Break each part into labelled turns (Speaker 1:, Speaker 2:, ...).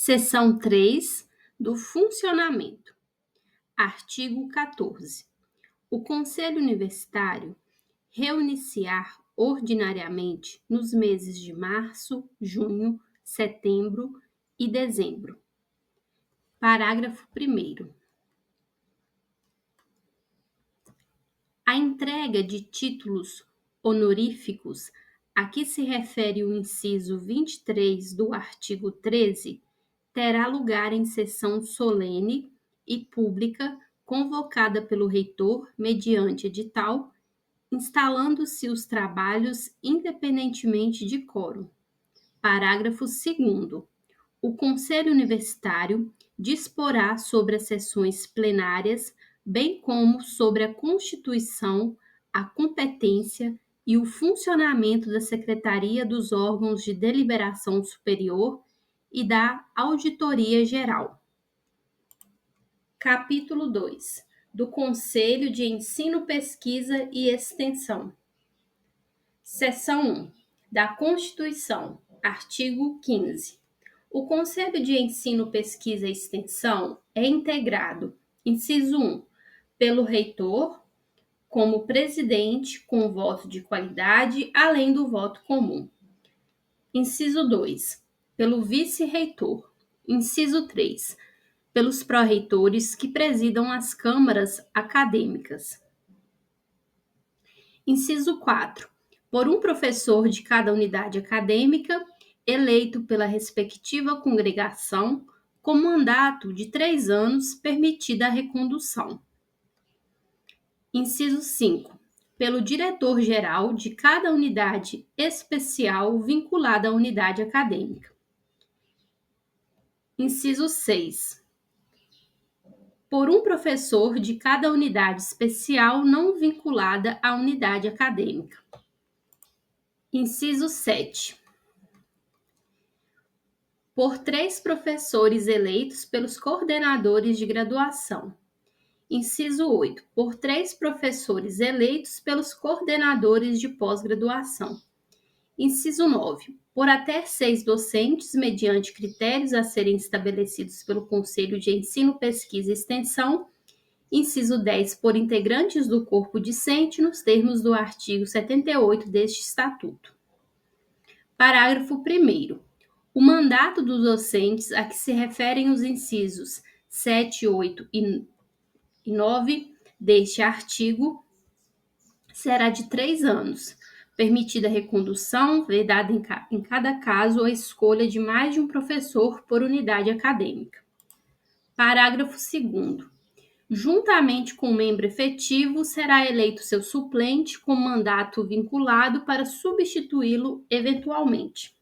Speaker 1: Seção 3 do funcionamento. Artigo 14. O Conselho Universitário reunir-se-á ordinariamente nos meses de março, junho, setembro e dezembro. Parágrafo 1º. A entrega de títulos honoríficos a que se refere o inciso 23 do artigo 13 terá lugar em sessão solene e pública convocada pelo reitor mediante edital, instalando-se os trabalhos independentemente de quórum. Parágrafo 2º. O Conselho Universitário disporá sobre as sessões plenárias, bem como sobre a constituição, a competência e o funcionamento da Secretaria dos Órgãos de Deliberação Superior e da Auditoria Geral. Capítulo 2. Do Conselho de Ensino, Pesquisa e Extensão. Seção 1. Da Constituição. Artigo 15. O Conselho de Ensino, Pesquisa e Extensão é integrado, inciso 1, pelo reitor, como presidente, com voto de qualidade, além do voto comum. Inciso 2, pelo vice-reitor. Inciso 3, pelos pró-reitores que presidam as câmaras acadêmicas. Inciso 4, por um professor de cada unidade acadêmica, eleito pela respectiva congregação, com mandato de 3 anos, permitida a recondução. Inciso 5, pelo diretor-geral de cada unidade especial vinculada à unidade acadêmica. Inciso 6, por um professor de cada unidade especial não vinculada à unidade acadêmica. Inciso 7, por 3 professores eleitos pelos coordenadores de graduação. Inciso 8, por 3 professores eleitos pelos coordenadores de pós-graduação. Inciso 9, por até 6 docentes, mediante critérios a serem estabelecidos pelo Conselho de Ensino, Pesquisa e Extensão. Inciso 10, por integrantes do corpo discente, nos termos do artigo 78 deste Estatuto. Parágrafo 1º. O mandato dos docentes a que se referem os incisos 7, 8 e 9 deste artigo será de 3 anos, permitida a recondução, vedada em cada caso a escolha de mais de um professor por unidade acadêmica. Parágrafo 2º. Juntamente com o membro efetivo, será eleito seu suplente com mandato vinculado para substituí-lo eventualmente.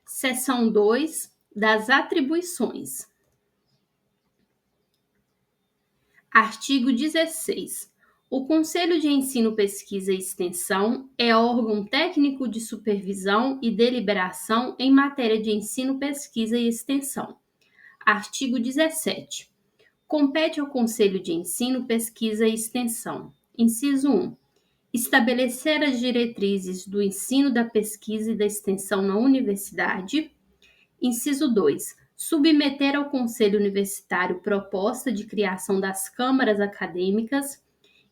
Speaker 1: Seção 2 das atribuições. Artigo 16. O Conselho de Ensino, Pesquisa e Extensão é órgão técnico de supervisão e deliberação em matéria de ensino, pesquisa e extensão. Artigo 17. Compete ao Conselho de Ensino, Pesquisa e Extensão. Inciso 1. Estabelecer as diretrizes do ensino, da pesquisa e da extensão na universidade. Inciso 2. Submeter ao Conselho Universitário proposta de criação das câmaras acadêmicas.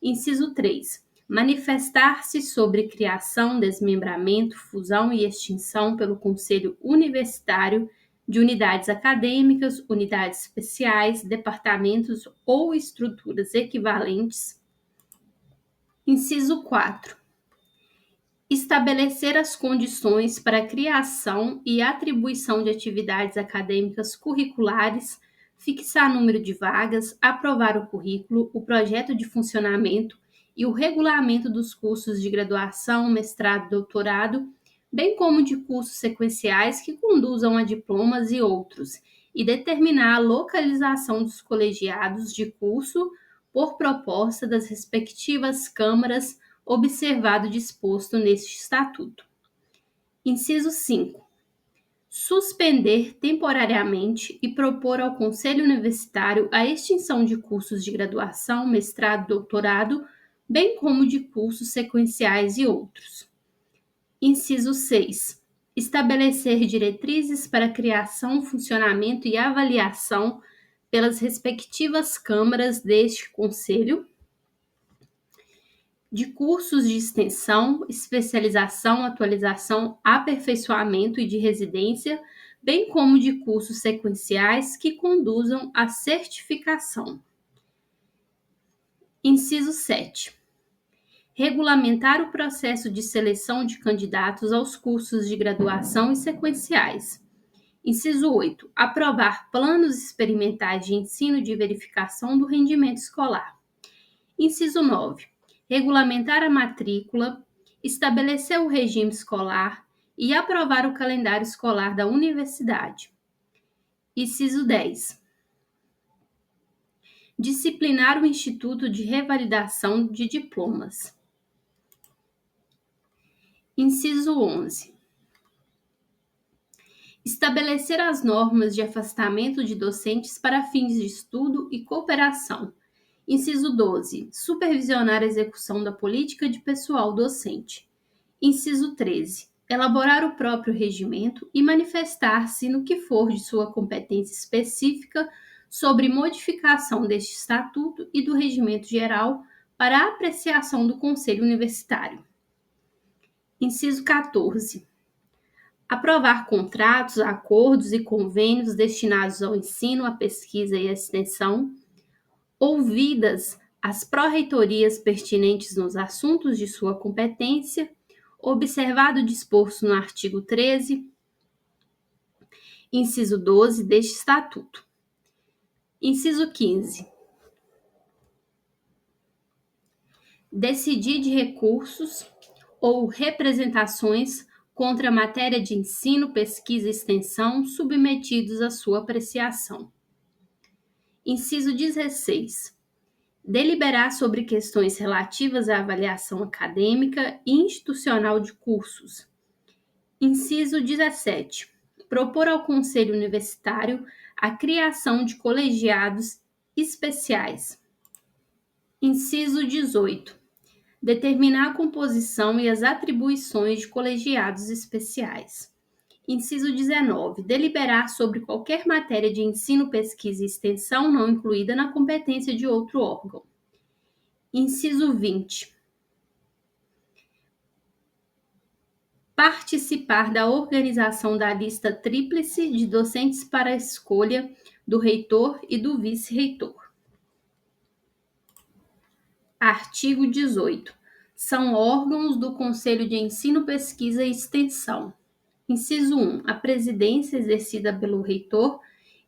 Speaker 1: Inciso 3. Manifestar-se sobre criação, desmembramento, fusão e extinção pelo Conselho Universitário de unidades acadêmicas, unidades especiais, departamentos ou estruturas equivalentes. Inciso 4. Estabelecer as condições para a criação e atribuição de atividades acadêmicas curriculares, fixar número de vagas, aprovar o currículo, o projeto de funcionamento e o regulamento dos cursos de graduação, mestrado, doutorado, bem como de cursos sequenciais que conduzam a diplomas e outros, e determinar a localização dos colegiados de curso por proposta das respectivas câmaras, observado o disposto neste Estatuto. Inciso 5. Suspender temporariamente e propor ao Conselho Universitário a extinção de cursos de graduação, mestrado, doutorado, bem como de cursos sequenciais e outros. Inciso 6. estabelecer diretrizes para a criação, funcionamento e avaliação pelas respectivas câmaras deste Conselho, de cursos de extensão, especialização, atualização, aperfeiçoamento e de residência, bem como de cursos sequenciais que conduzam à certificação. Inciso 7. Regulamentar o processo de seleção de candidatos aos cursos de graduação e sequenciais. Inciso 8. Aprovar planos experimentais de ensino de verificação do rendimento escolar. Inciso 9. Regulamentar a matrícula, estabelecer o regime escolar e aprovar o calendário escolar da universidade. Inciso 10. Disciplinar o Instituto de Revalidação de Diplomas. Inciso 11. Estabelecer as normas de afastamento de docentes para fins de estudo e cooperação. Inciso 12. Supervisionar a execução da política de pessoal docente. Inciso 13. Elaborar o próprio regimento e manifestar-se no que for de sua competência específica sobre modificação deste estatuto e do regimento geral para a apreciação do Conselho Universitário. Inciso 14. Aprovar contratos, acordos e convênios destinados ao ensino, à pesquisa e à extensão, ouvidas as pró-reitorias pertinentes nos assuntos de sua competência, observado o disposto no artigo 13, inciso 12 deste Estatuto. Inciso 15. Decidir de recursos ou representações contra a matéria de ensino, pesquisa e extensão submetidos à sua apreciação. Inciso 16. Deliberar sobre questões relativas à avaliação acadêmica e institucional de cursos. Inciso 17. Propor ao Conselho Universitário a criação de colegiados especiais. Inciso 18. Determinar a composição e as atribuições de colegiados especiais. Inciso 19. Deliberar sobre qualquer matéria de ensino, pesquisa e extensão não incluída na competência de outro órgão. Inciso 20. Participar da organização da lista tríplice de docentes para a escolha do reitor e do vice-reitor. Artigo 18. São órgãos do Conselho de Ensino, Pesquisa e Extensão. Inciso 1. A presidência exercida pelo reitor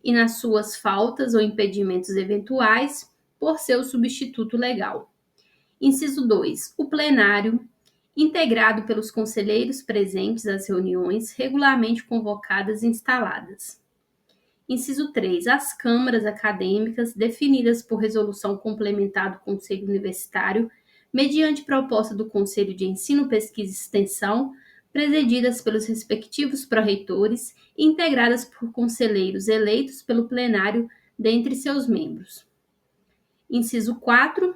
Speaker 1: e, nas suas faltas ou impedimentos eventuais, por seu substituto legal. Inciso 2. O plenário, integrado pelos conselheiros presentes às reuniões regularmente convocadas e instaladas. Inciso 3. As câmaras acadêmicas, definidas por resolução complementar do Conselho Universitário, mediante proposta do Conselho de Ensino, Pesquisa e Extensão, presididas pelos respectivos pró-reitores e integradas por conselheiros eleitos pelo plenário dentre seus membros. Inciso 4.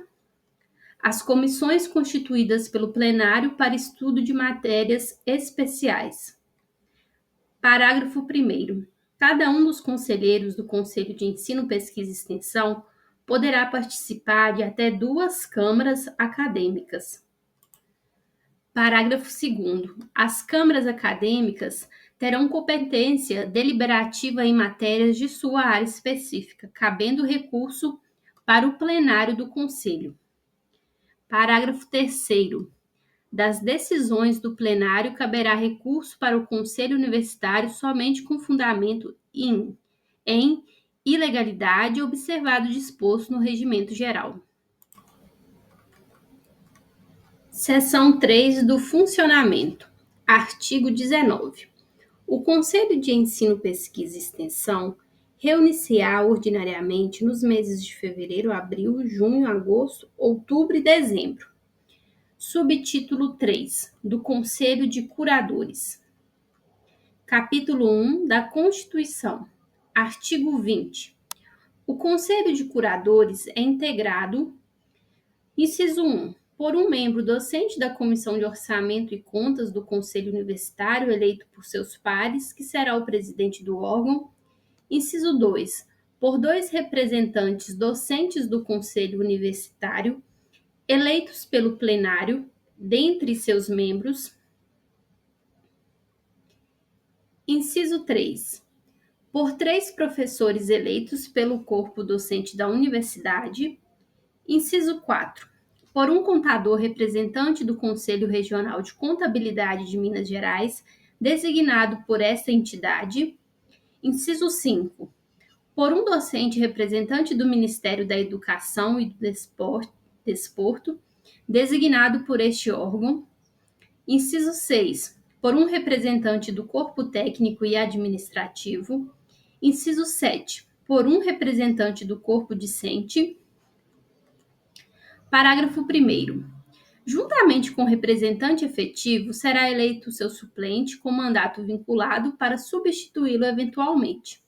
Speaker 1: As comissões constituídas pelo plenário para estudo de matérias especiais. Parágrafo 1º. Cada um dos conselheiros do Conselho de Ensino, Pesquisa e Extensão poderá participar de até 2 câmaras acadêmicas. Parágrafo 2º. As câmaras acadêmicas terão competência deliberativa em matérias de sua área específica, cabendo recurso para o plenário do Conselho. Parágrafo 3º. Das decisões do plenário caberá recurso para o Conselho Universitário somente com fundamento em ilegalidade, observado o disposto no Regimento Geral. Seção 3 do Funcionamento. Artigo 19. O Conselho de Ensino, Pesquisa e Extensão reúne-se-á ordinariamente nos meses de fevereiro, abril, junho, agosto, outubro e dezembro. Subtítulo 3 do Conselho de Curadores. Capítulo 1 da Constituição. Artigo 20. O Conselho de Curadores é integrado, inciso 1, por um membro docente da Comissão de Orçamento e Contas do Conselho Universitário, eleito por seus pares, que será o presidente do órgão. Inciso 2. Por 2 representantes docentes do Conselho Universitário, eleitos pelo plenário, dentre seus membros. Inciso 3. Por 3 professores eleitos pelo corpo docente da universidade. Inciso 4. Por um contador representante do Conselho Regional de Contabilidade de Minas Gerais, designado por essa entidade. Inciso 5. Por um docente representante do Ministério da Educação e do Desporto, designado por este órgão. Inciso 6. Por um representante do corpo técnico e administrativo. Inciso 7. Por um representante do corpo discente. Parágrafo 1º. Juntamente com o representante efetivo, será eleito seu suplente com mandato vinculado para substituí-lo eventualmente.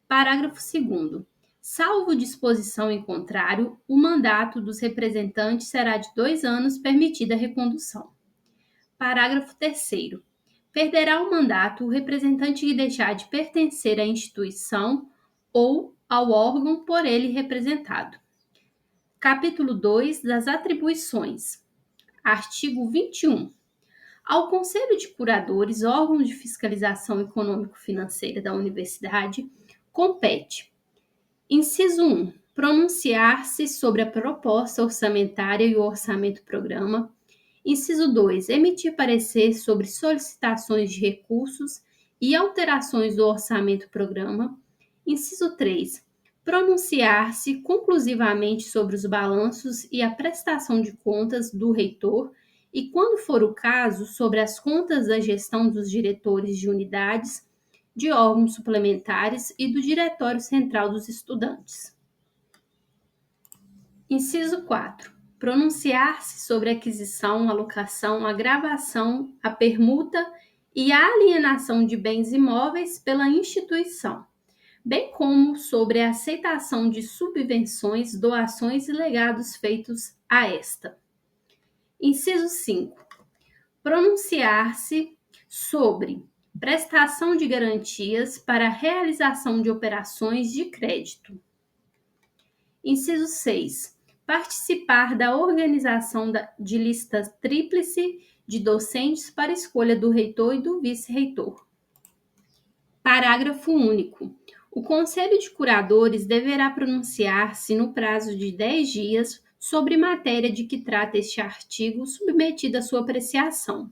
Speaker 1: Parágrafo 2º. Salvo disposição em contrário, o mandato dos representantes será de 2 anos, permitida a recondução. Parágrafo 3º. Perderá o mandato o representante que deixar de pertencer à instituição ou ao órgão por ele representado. Capítulo 2 das atribuições. Artigo 21. Ao Conselho de Curadores, órgão de fiscalização econômico-financeira da universidade, compete: inciso 1. Pronunciar-se sobre a proposta orçamentária e o orçamento-programa. Inciso 2. Emitir parecer sobre solicitações de recursos e alterações do orçamento-programa. Inciso 3. Pronunciar-se conclusivamente sobre os balanços e a prestação de contas do reitor e, quando for o caso, sobre as contas da gestão dos diretores de unidades, de órgãos suplementares e do Diretório Central dos Estudantes. Inciso 4. Pronunciar-se sobre a aquisição, alocação, a gravação, a permuta e a alienação de bens imóveis pela instituição, bem como sobre a aceitação de subvenções, doações e legados feitos a esta. Inciso 5. Pronunciar-se sobre prestação de garantias para a realização de operações de crédito. Inciso 6. Participar da organização de lista tríplice de docentes para escolha do reitor e do vice-reitor. Parágrafo único. O Conselho de Curadores deverá pronunciar-se no prazo de 10 dias sobre matéria de que trata este artigo, submetida à sua apreciação.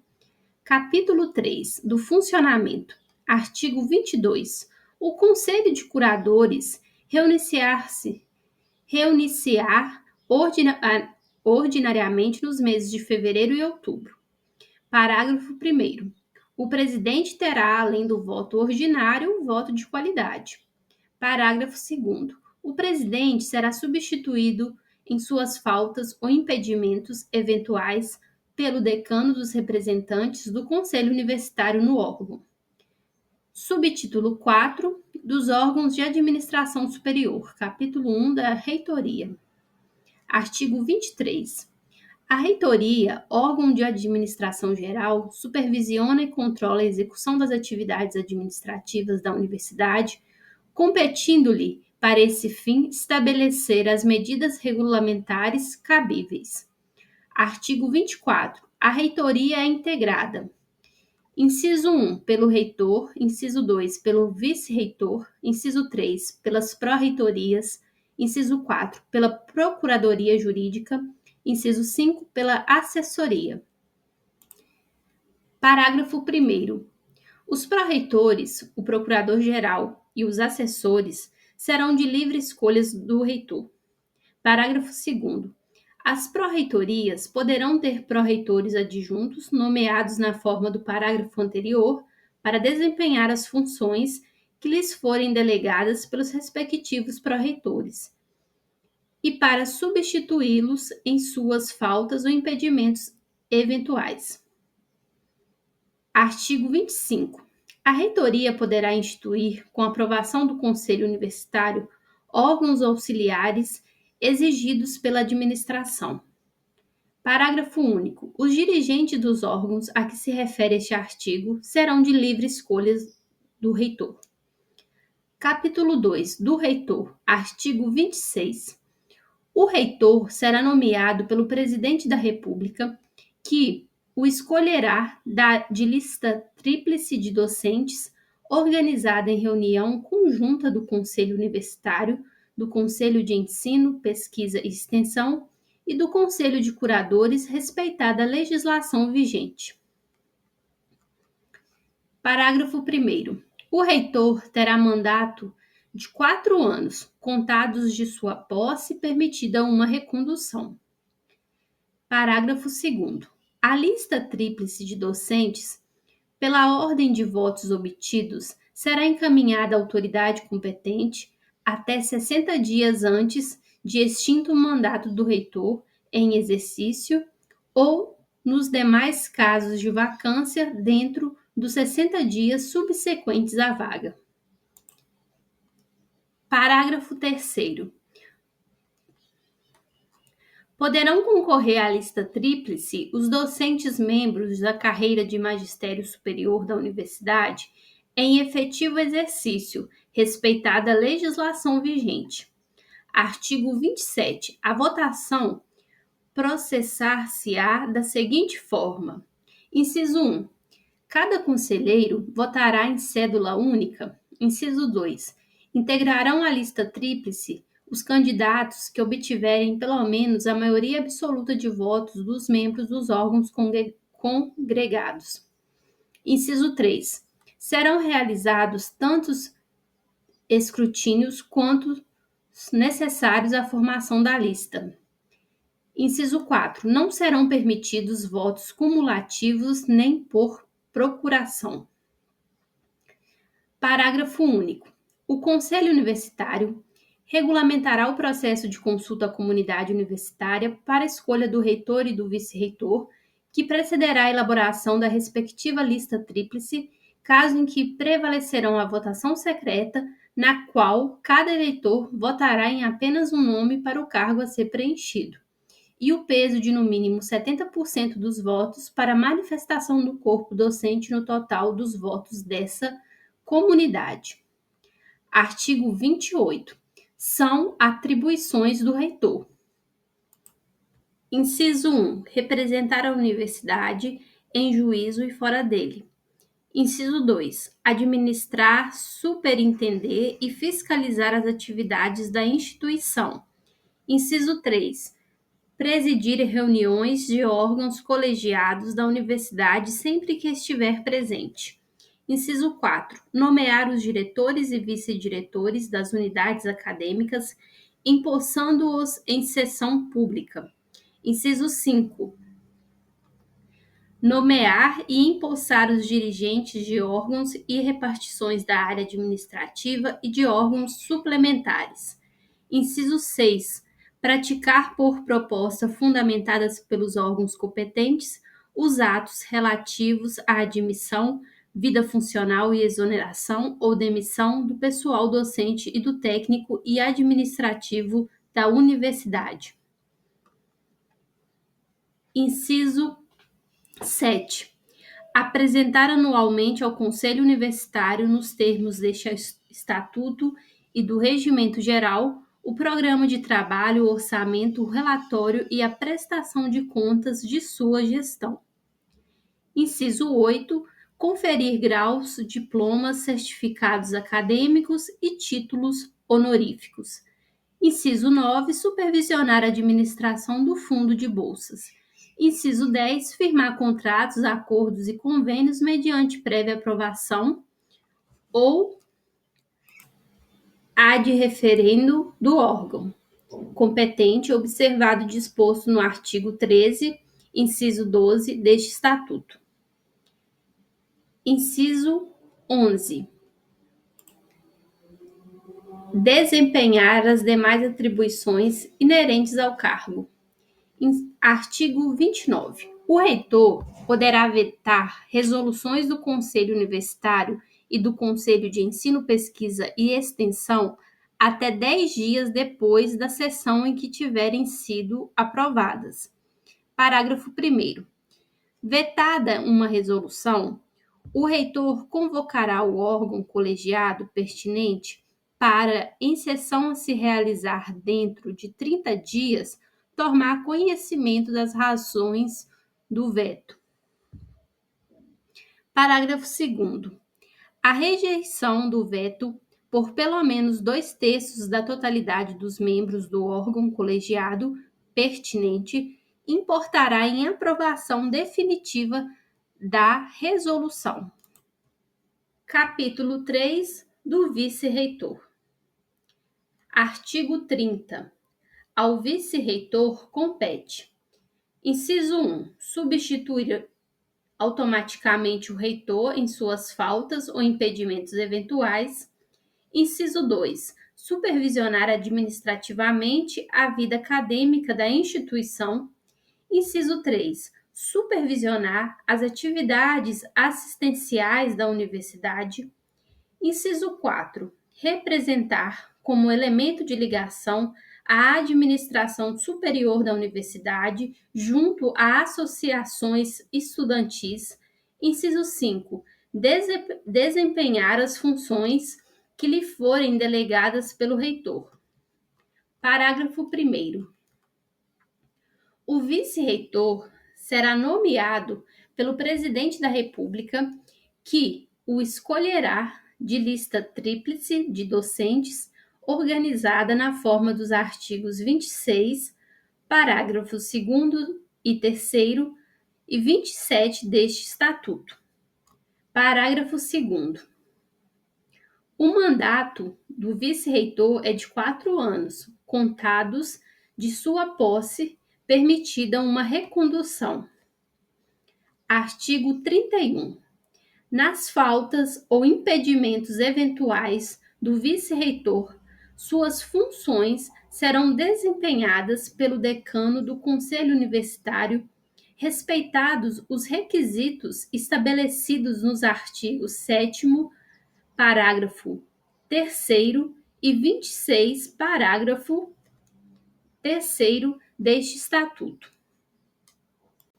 Speaker 1: Capítulo 3 do Funcionamento. Artigo 22. O Conselho de Curadores reunir ordinariamente nos meses de fevereiro e outubro. Parágrafo 1º. O presidente terá, além do voto ordinário, o voto de qualidade. Parágrafo 2º. O presidente será substituído em suas faltas ou impedimentos eventuais pelo decano dos representantes do Conselho Universitário no órgão. Subtítulo 4 dos órgãos de administração superior, capítulo 1 da reitoria. Artigo 23. A reitoria, órgão de administração geral, supervisiona e controla a execução das atividades administrativas da universidade, competindo-lhe, para esse fim, estabelecer as medidas regulamentares cabíveis. Artigo 24. A reitoria é integrada: inciso 1, pelo reitor; inciso 2, pelo vice-reitor; inciso 3, pelas pró-reitorias; inciso 4, pela procuradoria jurídica; inciso 5, pela assessoria. Parágrafo 1º. Os pró-reitores, o procurador-geral e os assessores serão de livre escolha do reitor. Parágrafo 2º. As pró-reitorias poderão ter pró-reitores adjuntos, nomeados na forma do parágrafo anterior, para desempenhar as funções que lhes forem delegadas pelos respectivos pró-reitores, e para substituí-los em suas faltas ou impedimentos eventuais. Artigo 25. A reitoria poderá instituir, com aprovação do Conselho Universitário, órgãos auxiliares exigidos pela administração. Parágrafo único. Os dirigentes dos órgãos a que se refere este artigo serão de livre escolha do reitor. Capítulo 2. Do reitor. Artigo 26. O reitor será nomeado pelo Presidente da República, que o escolherá de lista tríplice de docentes, organizada em reunião conjunta do Conselho Universitário, do Conselho de Ensino, Pesquisa e Extensão e do Conselho de Curadores, respeitada a legislação vigente. Parágrafo 1º. O reitor terá mandato de 4 anos, contados de sua posse, permitida uma recondução. Parágrafo 2º. A lista tríplice de docentes, pela ordem de votos obtidos, será encaminhada à autoridade competente até 60 dias antes de extinto o mandato do reitor em exercício ou nos demais casos de vacância dentro dos 60 dias subsequentes à vaga. Parágrafo 3º. Poderão concorrer à lista tríplice os docentes membros da carreira de magistério superior da universidade em efetivo exercício, respeitada a legislação vigente. Artigo 27. A votação processar-se-á da seguinte forma. Inciso 1. Cada conselheiro votará em cédula única. Inciso 2. Integrarão a lista tríplice os candidatos que obtiverem pelo menos a maioria absoluta de votos dos membros dos órgãos congregados. Inciso 3. Serão realizados tantos escrutínios quanto necessários à formação da lista. Inciso 4. Não serão permitidos votos cumulativos nem por procuração. Parágrafo único. O Conselho Universitário regulamentará o processo de consulta à comunidade universitária para a escolha do reitor e do vice-reitor, que precederá a elaboração da respectiva lista tríplice, caso em que prevalecerão a votação secreta, na qual cada eleitor votará em apenas um nome para o cargo a ser preenchido, e o peso de no mínimo 70% dos votos para manifestação do corpo docente no total dos votos dessa comunidade. Artigo 28. São atribuições do reitor. Inciso 1. Representar a universidade em juízo e fora dele. Inciso 2. Administrar, superintender e fiscalizar as atividades da instituição. Inciso 3. Presidir reuniões de órgãos colegiados da universidade sempre que estiver presente. Inciso 4. Nomear os diretores e vice-diretores das unidades acadêmicas, empossando-os em sessão pública. Inciso 5. Nomear e empossar os dirigentes de órgãos e repartições da área administrativa e de órgãos suplementares. Inciso 6. Praticar por proposta fundamentadas pelos órgãos competentes os atos relativos à admissão, vida funcional e exoneração ou demissão do pessoal docente e do técnico e administrativo da universidade. Inciso 7. Apresentar anualmente ao Conselho Universitário, nos termos deste Estatuto e do Regimento Geral, o programa de trabalho, o orçamento, o relatório e a prestação de contas de sua gestão. Inciso 8. Conferir graus, diplomas, certificados acadêmicos e títulos honoríficos. Inciso 9. Supervisionar a administração do Fundo de Bolsas. Inciso 10. Firmar contratos, acordos e convênios mediante prévia aprovação ou ad referendo do órgão competente, observado o disposto no artigo 13, inciso 12 deste Estatuto. Inciso 11. Desempenhar as demais atribuições inerentes ao cargo. Artigo 29. O reitor poderá vetar resoluções do Conselho Universitário e do Conselho de Ensino, Pesquisa e Extensão até 10 dias depois da sessão em que tiverem sido aprovadas, Parágrafo 1º. Vetada uma resolução, o reitor convocará o órgão colegiado pertinente para, em sessão a se realizar dentro de 30 dias, tomar conhecimento das razões do veto. Parágrafo 2º. A rejeição do veto por pelo menos 2/3 da totalidade dos membros do órgão colegiado pertinente importará em aprovação definitiva da resolução. Capítulo 3 do vice-reitor. Artigo 30. Ao vice-reitor compete: inciso 1. Substituir automaticamente o reitor em suas faltas ou impedimentos eventuais. Inciso 2. Supervisionar administrativamente a vida acadêmica da instituição. Inciso 3. Supervisionar as atividades assistenciais da universidade. Inciso 4. Representar como elemento de ligação a administração superior da universidade junto a associações estudantis. Inciso 5. Desempenhar as funções que lhe forem delegadas pelo reitor. Parágrafo 1º. O vice-reitor será nomeado pelo presidente da República, que o escolherá de lista tríplice de docentes, organizada na forma dos artigos 26, parágrafos 2º e 3º e 27 deste Estatuto. Parágrafo 2º. O mandato do vice-reitor é de 4 anos, contados de sua posse, permitida uma recondução. Artigo 31. Nas faltas ou impedimentos eventuais do vice-reitor, suas funções serão desempenhadas pelo decano do Conselho Universitário, respeitados os requisitos estabelecidos nos artigos 7º, parágrafo 3º e 26, parágrafo 3º deste Estatuto.